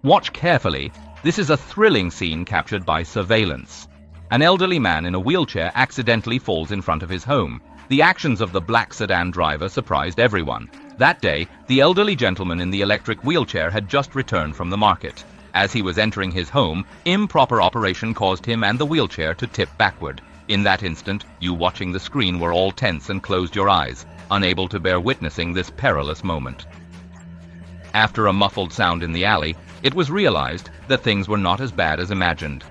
Watch carefully. This is a thrilling scene captured by surveillance. An elderly man in a wheelchair accidentally falls in front of his home. The actions of the black sedan driver surprised everyone. That day, the elderly gentleman in the electric wheelchair had just returned from the market. As he was entering his home, improper operation caused him and the wheelchair to tip backward. In that instant, you watching the screen were all tense and closed your eyes, unable to bear witnessing this perilous moment. After a muffled sound in the alley, it was realized that things were not as bad as imagined.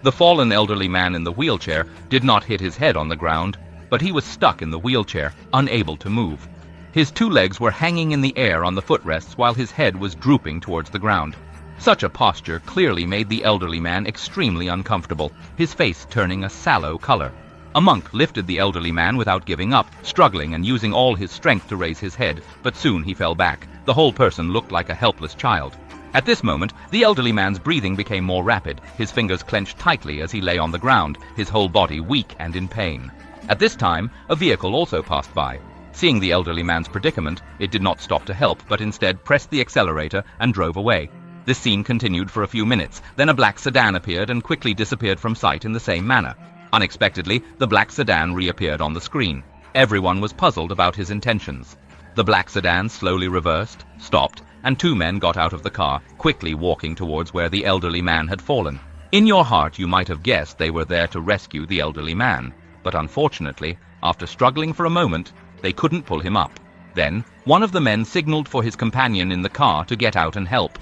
The fallen elderly man in the wheelchair did not hit his head on the ground, but he was stuck in the wheelchair, unable to move. His two legs were hanging in the air on the footrests while his head was drooping towards the ground. Such a posture clearly made the elderly man extremely uncomfortable, his face turning a sallow color. A monk lifted the elderly man without giving up, struggling and using all his strength to raise his head, but soon he fell back. The whole person looked like a helpless child. At this moment, the elderly man's breathing became more rapid. His fingers clenched tightly as he lay on the ground, his whole body weak and in pain. At this time, a vehicle also passed by. Seeing the elderly man's predicament, it did not stop to help, but instead pressed the accelerator and drove away. This scene continued for a few minutes. Then a black sedan appeared and quickly disappeared from sight in the same manner. Unexpectedly, the black sedan reappeared on the screen. Everyone was puzzled about his intentions. The black sedan slowly reversed, stopped, and two men got out of the car, quickly walking towards where the elderly man had fallen. In your heart, you might have guessed they were there to rescue the elderly man. But unfortunately, after struggling for a moment, they couldn't pull him up. Then, one of the men signaled for his companion in the car to get out and help.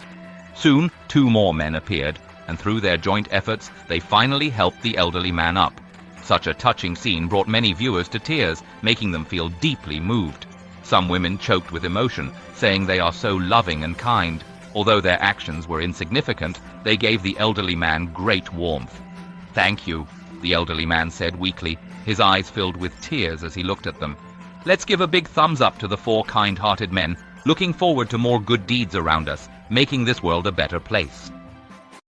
Soon, two more men appeared, and through their joint efforts, they finally helped the elderly man up. Such a touching scene brought many viewers to tears, making them feel deeply moved. Some women choked with emotion, saying they are so loving and kind. Although their actions were insignificant, they gave the elderly man great warmth. "Thank you," the elderly man said weakly, his eyes filled with tears as he looked at them. "Let's give a big thumbs up to the four kind-hearted men, looking forward to more good deeds around us, making this world a better place."